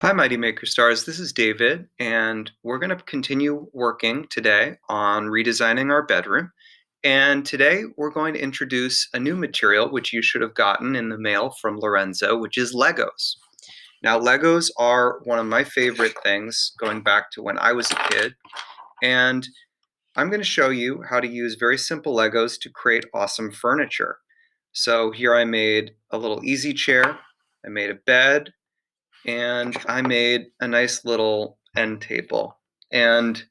Hi, Mighty Maker Stars. This is David, and we're going to continue working today on redesigning our bedroom. And today we're going to introduce a new material which you should have gotten in the mail from Lorenzo, which is Legos. Now, Legos are one of my favorite things going back to when I was a kid, and I'm going to show you how to use very simple Legos to create awesome furniture. So here I made a little easy chair, I made a bed, and I made a nice little end table. And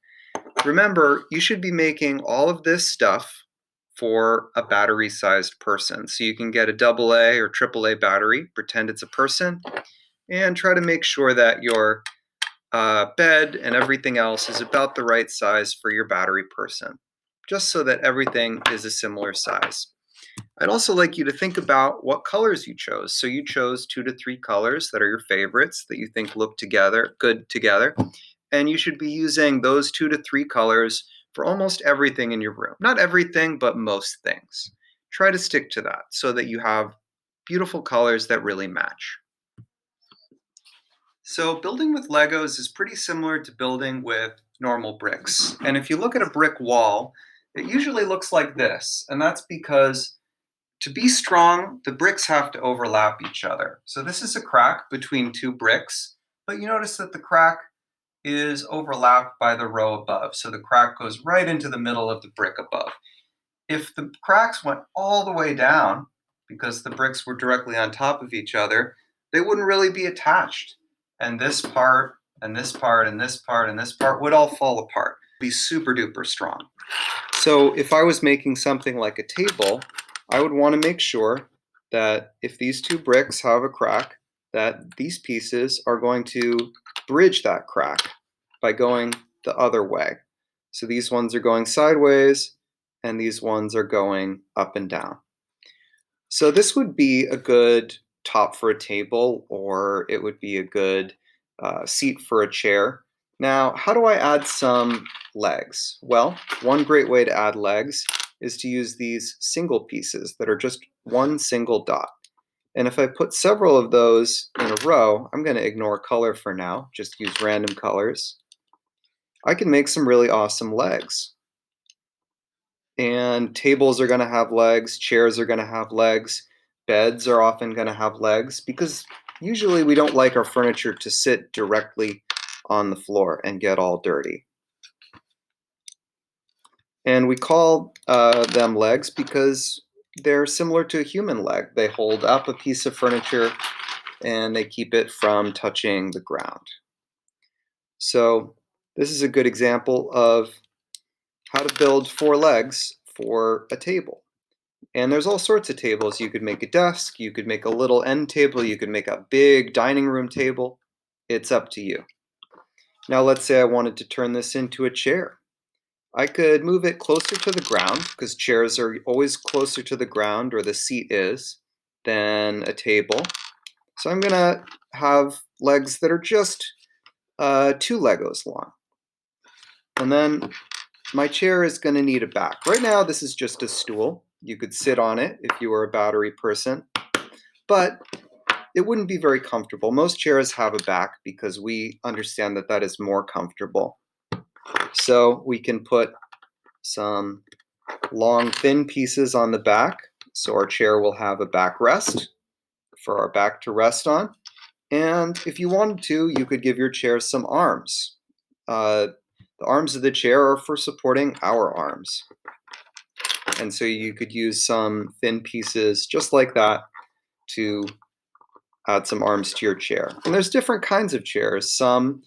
remember, you should be making all of this stuff for a battery-sized person. So you can get a AA or AAA battery, pretend it's a person, and try to make sure that your bed and everything else is about the right size for your battery person, just so that everything is a similar size. I'd also like you to think about what colors you chose. So you chose 2 to 3 colors that are your favorites that you think look good together. And you should be using those 2 to 3 colors for almost everything in your room. Not everything, but most things. Try to stick to that so that you have beautiful colors that really match. So building with Legos is pretty similar to building with normal bricks. And if you look at a brick wall, it usually looks like this. And that's because to be strong, the bricks have to overlap each other. So this is a crack between 2 bricks, but you notice that the crack is overlapped by the row above. So the crack goes right into the middle of the brick above. If the cracks went all the way down, because the bricks were directly on top of each other, they wouldn't really be attached. And this part, and this part, and this part, and this part would all fall apart. Be super duper strong. So if I was making something like a table, I would want to make sure that if these 2 bricks have a crack, that these pieces are going to bridge that crack by going the other way. So these ones are going sideways, and these ones are going up and down. So this would be a good top for a table, or it would be a good seat for a chair. Now, how do I add some legs? Well, one great way to add legs is to use these single pieces that are just one single dot. And if I put several of those in a row, I'm going to ignore color for now, just use random colors. I can make some really awesome legs. And tables are going to have legs, chairs are going to have legs, beds are often going to have legs, because usually we don't like our furniture to sit directly on the floor and get all dirty. And we call them legs because they're similar to a human leg. They hold up a piece of furniture and they keep it from touching the ground. So this is a good example of how to build 4 legs for a table. And there's all sorts of tables. You could make a desk, you could make a little end table, you could make a big dining room table. It's up to you. Now let's say I wanted to turn this into a chair. I could move it closer to the ground, because chairs are always closer to the ground, or the seat is, than a table. So I'm gonna have legs that are just 2 Legos long. And then my chair is gonna need a back. Right now this is just a stool. You could sit on it if you were a battery person, but it wouldn't be very comfortable. Most chairs have a back because we understand that that is more comfortable. So we can put some long thin pieces on the back, so our chair will have a backrest for our back to rest on. And if you wanted to, you could give your chair some arms. The arms of the chair are for supporting our arms. And so you could use some thin pieces just like that to add some arms to your chair. And there's different kinds of chairs. Some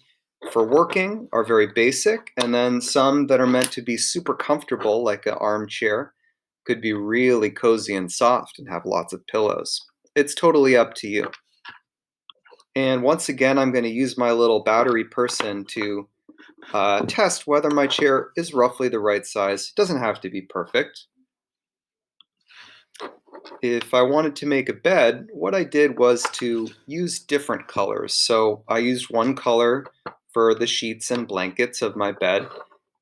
for working are very basic, and then some that are meant to be super comfortable, like an armchair, could be really cozy and soft and have lots of pillows. It's totally up to you. And once again, I'm going to use my little battery person to test whether my chair is roughly the right size. It doesn't have to be perfect. If I wanted to make a bed, what I did was to use different colors. So I used one color for the sheets and blankets of my bed,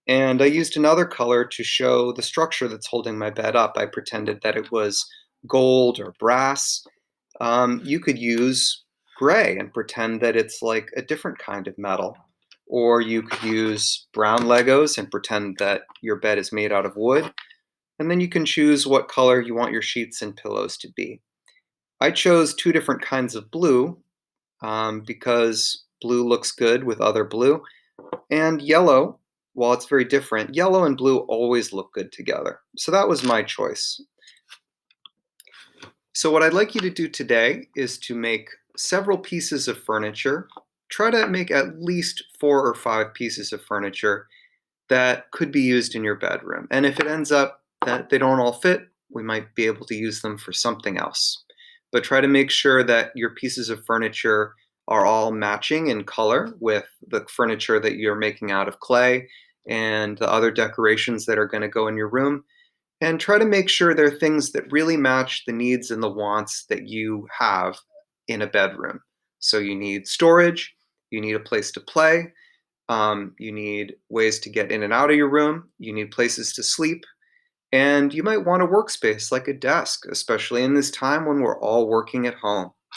and I used another color to show the structure that's holding my bed up. I pretended that it was gold or brass. You could use gray and pretend that it's like a different kind of metal. Or you could use brown Legos and pretend that your bed is made out of wood. And then you can choose what color you want your sheets and pillows to be. I chose two different kinds of blue because blue looks good with other blue. And yellow, while it's very different, yellow and blue always look good together. So that was my choice. So, what I'd like you to do today is to make several pieces of furniture. Try to make at least 4 or 5 pieces of furniture that could be used in your bedroom. And if it ends up that they don't all fit, we might be able to use them for something else. But try to make sure that your pieces of furniture are all matching in color with the furniture that you're making out of clay and the other decorations that are going to go in your room. And try to make sure they're things that really match the needs and the wants that you have in a bedroom. So you need storage, you need a place to play, you need ways to get in and out of your room, you need places to sleep, and you might want a workspace like a desk, especially in this time when we're all working at home.